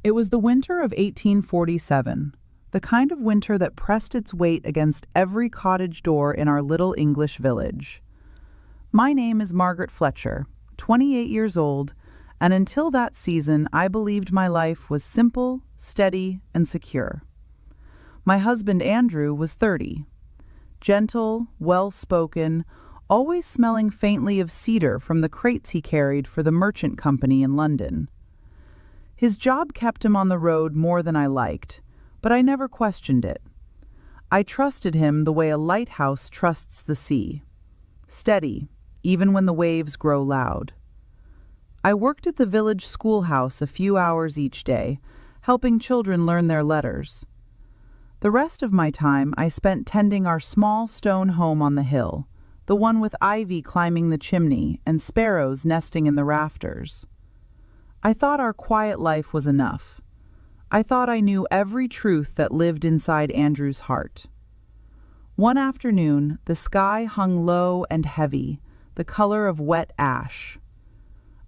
It was the winter of 1847, the kind of winter that pressed its weight against every cottage door in our little English village. My name is Margaret Fletcher, 28 years old, and until that season I believed my life was simple, steady, and secure. My husband Andrew was 30. Gentle, well-spoken, always smelling faintly of cedar from the crates he carried for the merchant company in London. His job kept him on the road more than I liked, but I never questioned it. I trusted him the way a lighthouse trusts the sea. Steady, even when the waves grow loud. I worked at the village schoolhouse a few hours each day, helping children learn their letters. The rest of my time I spent tending our small stone home on the hill, the one with ivy climbing the chimney and sparrows nesting in the rafters. I thought our quiet life was enough. I thought I knew every truth that lived inside Andrew's heart. One afternoon, the sky hung low and heavy, the color of wet ash.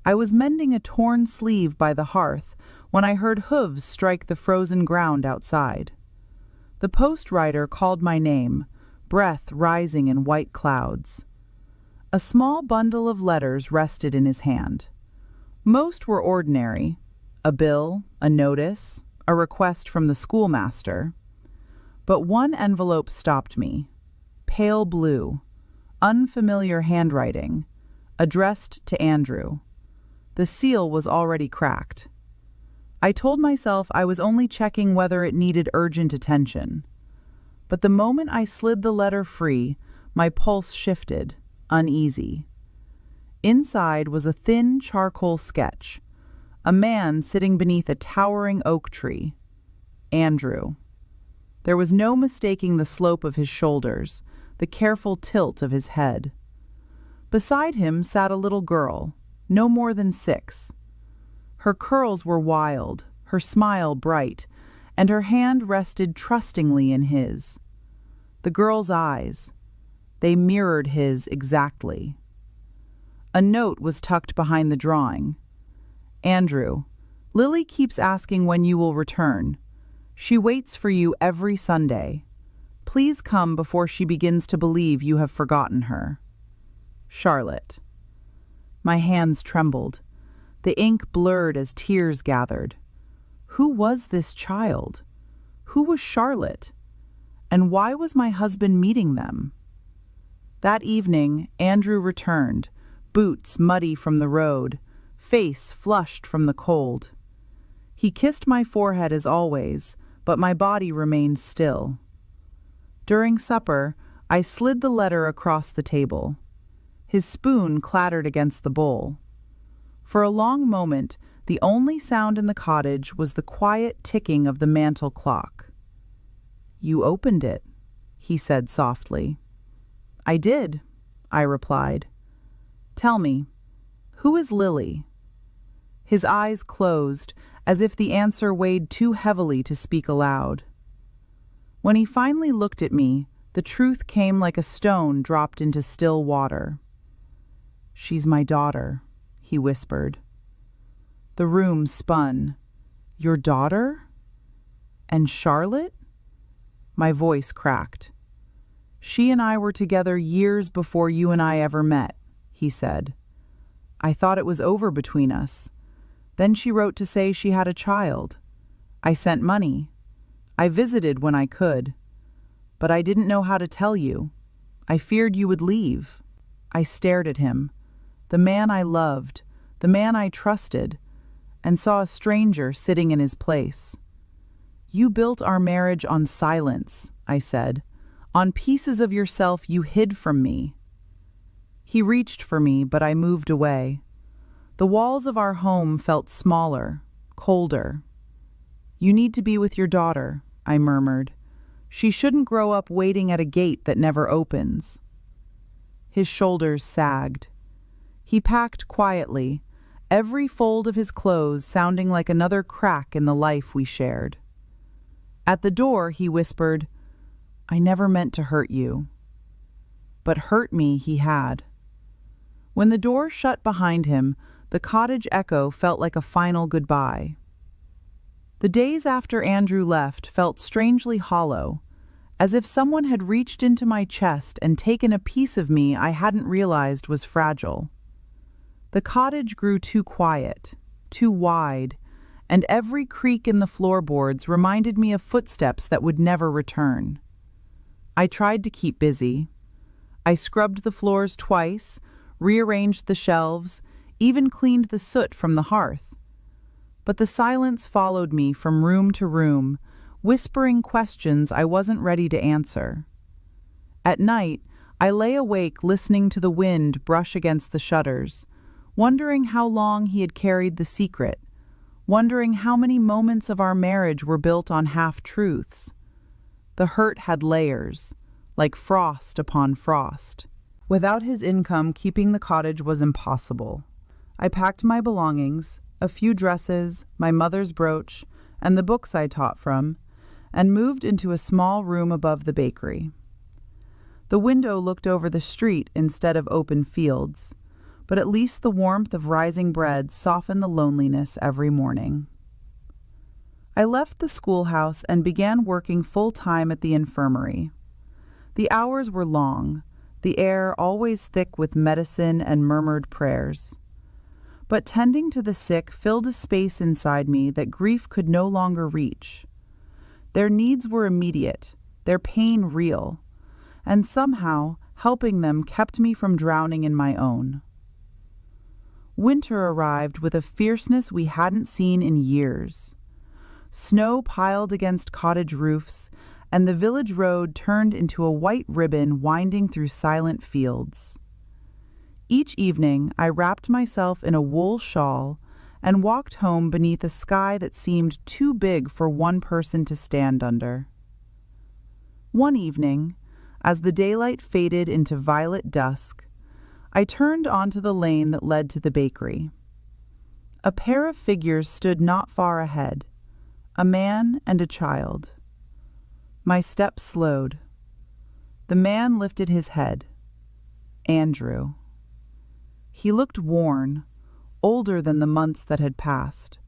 I was mending a torn sleeve by the hearth when I heard hooves strike the frozen ground outside. The post rider called my name, breath rising in white clouds. A small bundle of letters rested in his hand. Most were ordinary, a bill, a notice, a request from the schoolmaster. But one envelope stopped me. Pale blue, unfamiliar handwriting, addressed to Andrew. The seal was already cracked. I told myself I was only checking whether it needed urgent attention. But the moment I slid the letter free, my pulse shifted, uneasy. Inside was a thin charcoal sketch, a man sitting beneath a towering oak tree. Andrew. There was no mistaking the slope of his shoulders, the careful tilt of his head. Beside him sat a little girl, no more than 6. Her curls were wild, her smile bright, and her hand rested trustingly in his. The girl's eyes, they mirrored his exactly. A note was tucked behind the drawing. Andrew, Lily keeps asking when you will return. She waits for you every Sunday. Please come before she begins to believe you have forgotten her. Charlotte. My hands trembled. The ink blurred as tears gathered. Who was this child? Who was Charlotte? And why was my husband meeting them? That evening, Andrew returned, boots muddy from the road, face flushed from the cold. He kissed my forehead as always, but my body remained still. During supper, I slid the letter across the table. His spoon clattered against the bowl. For a long moment, the only sound in the cottage was the quiet ticking of the mantel clock. "You opened it," he said softly. "I did," I replied. "Tell me, who is Lily?" His eyes closed, as if the answer weighed too heavily to speak aloud. When he finally looked at me, the truth came like a stone dropped into still water. "She's my daughter," he whispered. The room spun. "Your daughter? And Charlotte?" My voice cracked. "She and I were together years before you and I ever met," he said. "I thought it was over between us. Then she wrote to say she had a child. I sent money. I visited when I could. But I didn't know how to tell you. I feared you would leave." I stared at him, the man I loved, the man I trusted, and saw a stranger sitting in his place. "You built our marriage on silence," I said, "on pieces of yourself you hid from me." He reached for me, but I moved away. The walls of our home felt smaller, colder. "You need to be with your daughter," I murmured. "She shouldn't grow up waiting at a gate that never opens." His shoulders sagged. He packed quietly, every fold of his clothes sounding like another crack in the life we shared. At the door, he whispered, "I never meant to hurt you." But hurt me he had. When the door shut behind him, the cottage echo felt like a final goodbye. The days after Andrew left felt strangely hollow, as if someone had reached into my chest and taken a piece of me I hadn't realized was fragile. The cottage grew too quiet, too wide, and every creak in the floorboards reminded me of footsteps that would never return. I tried to keep busy. I scrubbed the floors twice, rearranged the shelves, even cleaned the soot from the hearth. But the silence followed me from room to room, whispering questions I wasn't ready to answer. At night, I lay awake listening to the wind brush against the shutters, wondering how long he had carried the secret, wondering how many moments of our marriage were built on half-truths. The hurt had layers, like frost upon frost. Without his income, keeping the cottage was impossible. I packed my belongings, a few dresses, my mother's brooch, and the books I taught from, and moved into a small room above the bakery. The window looked over the street instead of open fields, but at least the warmth of rising bread softened the loneliness every morning. I left the schoolhouse and began working full-time at the infirmary. The hours were long, the air always thick with medicine and murmured prayers. But tending to the sick filled a space inside me that grief could no longer reach. Their needs were immediate, their pain real, and somehow helping them kept me from drowning in my own. Winter arrived with a fierceness we hadn't seen in years. Snow piled against cottage roofs, and the village road turned into a white ribbon winding through silent fields. Each evening, I wrapped myself in a wool shawl and walked home beneath a sky that seemed too big for one person to stand under. One evening, as the daylight faded into violet dusk, I turned onto the lane that led to the bakery. A pair of figures stood not far ahead, a man and a child. My steps slowed. The man lifted his head. Andrew. He looked worn, older than the months that had passed,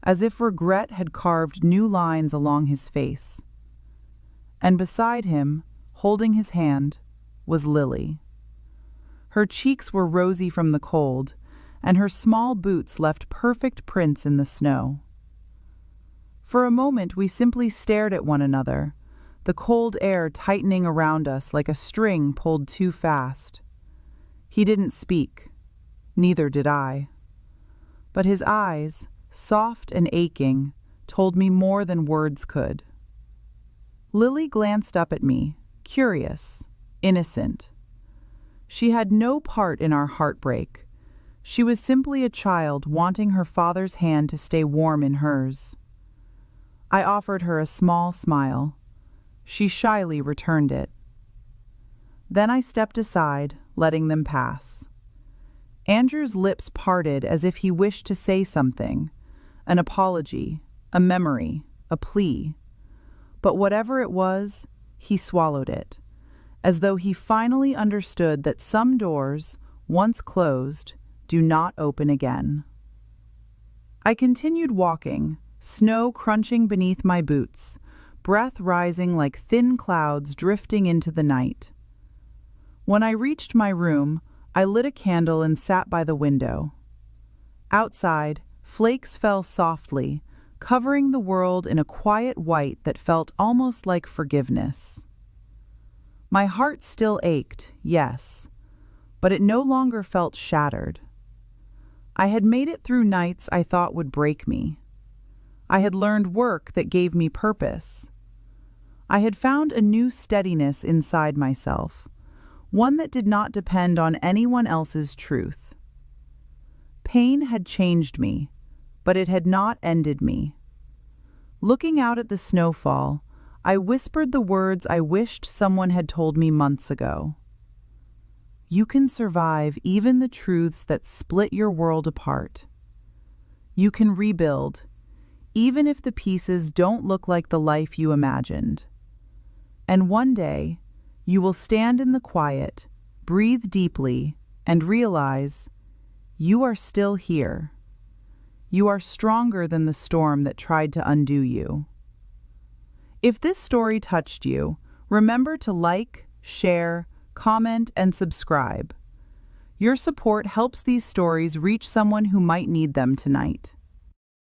as if regret had carved new lines along his face. And beside him, holding his hand, was Lily. Her cheeks were rosy from the cold, and her small boots left perfect prints in the snow. For a moment we simply stared at one another, the cold air tightening around us like a string pulled too fast. He didn't speak. Neither did I. But his eyes, soft and aching, told me more than words could. Lily glanced up at me, curious, innocent. She had no part in our heartbreak. She was simply a child wanting her father's hand to stay warm in hers. I offered her a small smile. She shyly returned it. Then I stepped aside, letting them pass. Andrew's lips parted as if he wished to say something, an apology, a memory, a plea. But whatever it was, he swallowed it, as though he finally understood that some doors, once closed, do not open again. I continued walking, snow crunching beneath my boots, breath rising like thin clouds drifting into the night. When I reached my room, I lit a candle and sat by the window. Outside, flakes fell softly, covering the world in a quiet white that felt almost like forgiveness. My heart still ached, yes, but it no longer felt shattered. I had made it through nights I thought would break me. I had learned work that gave me purpose. I had found a new steadiness inside myself, one that did not depend on anyone else's truth. Pain had changed me, but it had not ended me. Looking out at the snowfall, I whispered the words I wished someone had told me months ago. You can survive even the truths that split your world apart. You can rebuild, even if the pieces don't look like the life you imagined. And one day, you will stand in the quiet, breathe deeply, and realize you are still here. You are stronger than the storm that tried to undo you. If this story touched you, remember to like, share, comment, and subscribe. Your support helps these stories reach someone who might need them tonight.